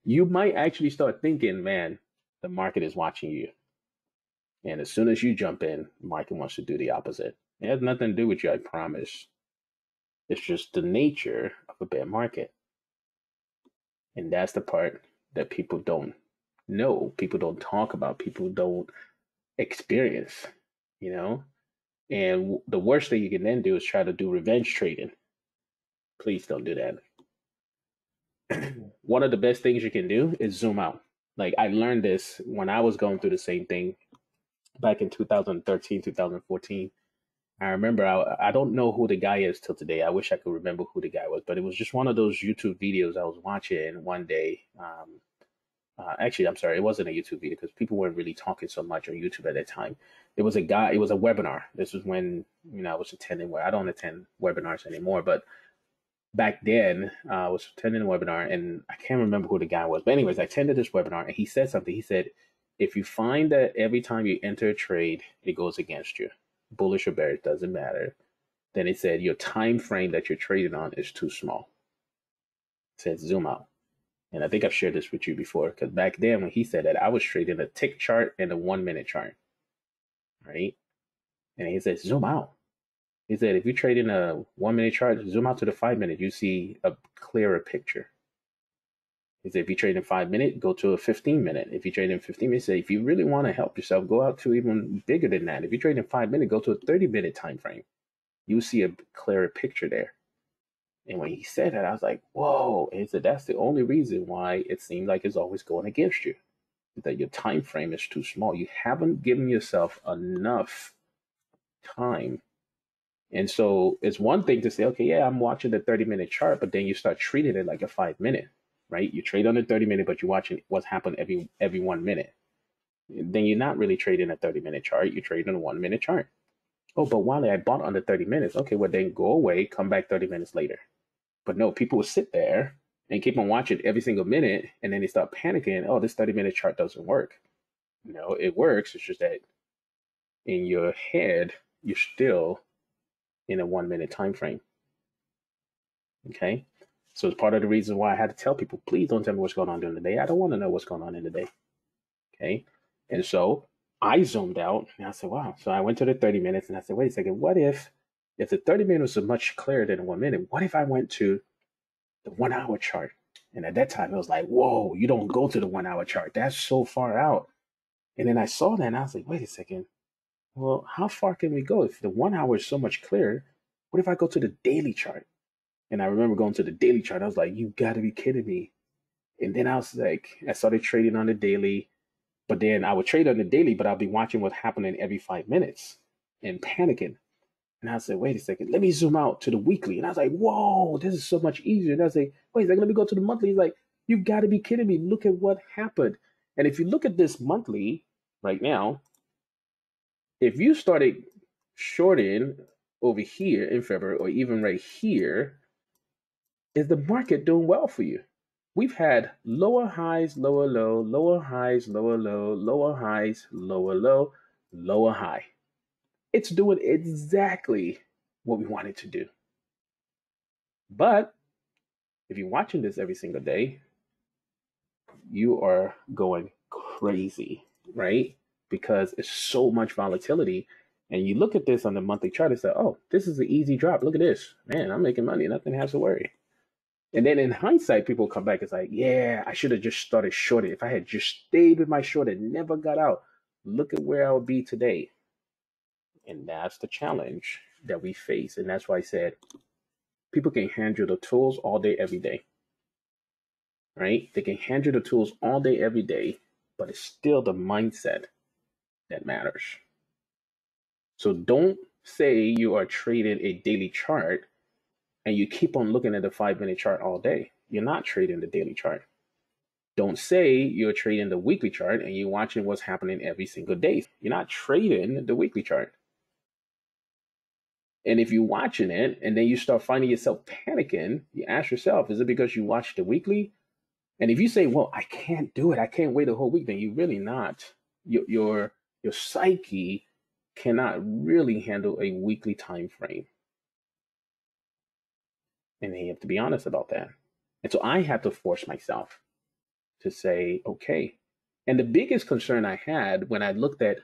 you might actually start thinking, man, the market is watching you. And as soon as you jump in, the market wants to do the opposite. It has nothing to do with you, I promise. It's just the nature of a bear market. And that's the part that people don't know, people don't talk about, people don't experience, you know? And the worst thing you can then do is try to do revenge trading. Please don't do that. One of the best things you can do is zoom out. Like I learned this when I was going through the same thing back in 2013, 2014. I remember I don't know who the guy is till today. I wish I could remember who the guy was, but it was just one of those YouTube videos I was watching one day. Actually, I'm sorry, it wasn't a YouTube video because people weren't really talking so much on YouTube at that time. It was a guy, it was a webinar. This was when, I was attending where I don't attend webinars anymore, but back then I was attending a webinar and I can't remember who the guy was. But anyways, I attended this webinar and he said something. He said, if you find that every time you enter a trade, it goes against you, bullish or bearish, doesn't matter. Then it said your time frame that you're trading on is too small. It said zoom out. And I think I've shared this with you before because back then when he said that, I was trading a tick chart and a 1 minute chart, right? And he said, zoom out. He said, if you trade in a 1 minute chart, zoom out to the 5 minute, you see a clearer picture. He said, if you trade in 5 minute, go to a 15 minute. If you trade in 15 minutes, if you really want to help yourself, go out to even bigger than that. If you trade in 5 minute, go to a 30 minute time frame. You see a clearer picture there. And when he said that, I was like, whoa. And he said, that's the only reason why it seemed like it's always going against you, that your time frame is too small. You haven't given yourself enough time. And so it's one thing to say, okay, yeah, I'm watching the 30 minute chart, but then you start treating it like a 5 minute, right? You trade on the 30 minute, but you're watching what's happened every 1 minute. Then you're not really trading a 30 minute chart, you're trading a 1 minute chart. Oh, but Wally, I bought on the 30 minutes. Okay, well then go away, come back 30 minutes later. But no, people will sit there and keep on watching every single minute, and then they start panicking. Oh, this 30 minute chart doesn't work. No, it works. It's just that in your head, you're still in a 1 minute time frame. Okay. So it's part of the reason why I had to tell people, please don't tell me what's going on during the day. I don't want to know what's going on in the day. Okay. And so I zoomed out and I said, wow. So I went to the 30 minutes and I said, wait a second, what if the 30 minutes was much clearer than 1 minute? What if I went to the 1 hour chart? And at that time, it was like, whoa, you don't go to the 1 hour chart. That's so far out. And then I saw that and I was like, wait a second. Well, how far can we go? If the 1 hour is so much clearer, what if I go to the daily chart? And I remember going to the daily chart. I was like, you got to be kidding me. And then I was like, I started trading on the daily, but then I would trade on the daily, but I'll be watching what's happening every 5 minutes and panicking. And I said, wait a second, let me zoom out to the weekly. And I was like, whoa, this is so much easier. And I was like, wait a second, let me go to the monthly. He's like, you've got to be kidding me. Look at what happened. And if you look at this monthly right now, if you started shorting over here in February or even right here, is the market doing well for you? We've had lower highs, lower low, lower highs, lower low, lower highs, lower low, lower high. It's doing exactly what we want it to do. But if you're watching this every single day, you are going crazy, right? Because it's so much volatility. And you look at this on the monthly chart and say, oh, this is an easy drop. Look at this. Man, I'm making money. Nothing has to worry. And then in hindsight, people come back. It's like, yeah, I should have just started shorting. If I had just stayed with my short and never got out, look at where I would be today. And that's the challenge that we face. And that's why I said people can hand you the tools all day, every day. Right? They can hand you the tools all day, every day, but it's still the mindset that matters. So don't say you are trading a daily chart and you keep on looking at the 5 minute chart all day. You're not trading the daily chart. Don't say you're trading the weekly chart and you're watching what's happening every single day. You're not trading the weekly chart. And if you're watching it and then you start finding yourself panicking, you ask yourself, is it because you watched the weekly? And if you say, well, I can't do it, I can't wait a whole week, then you're really not. Your psyche cannot really handle a weekly time frame. And you have to be honest about that. And so I have to force myself to say, okay. And the biggest concern I had when I looked at,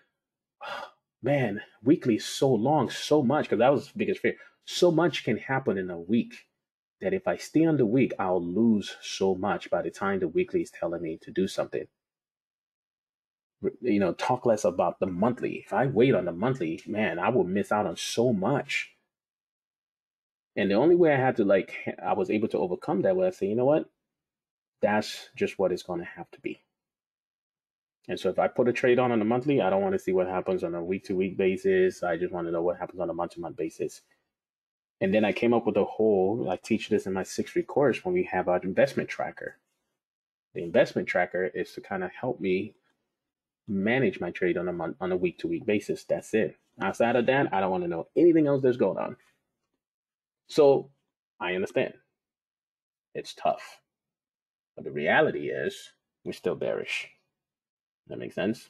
oh, man, weekly is so long, so much, because that was the biggest fear. So much can happen in a week that if I stay on the week, I'll lose so much by the time the weekly is telling me to do something. Talk less about the monthly. If I wait on the monthly, man, I will miss out on so much. And the only way I was able to overcome that was I say, you know what? That's just what it's going to have to be. And so if I put a trade on a monthly, I don't want to see what happens on a week to week basis. I just want to know what happens on a month to month basis. And then I came up with I teach this in my 6-week course when we have our investment tracker. The investment tracker is to kind of help me manage my trade on a week to week basis. That's it. Outside of that, I don't want to know anything else that's going on. So I understand it's tough, but the reality is we're still bearish. That makes sense.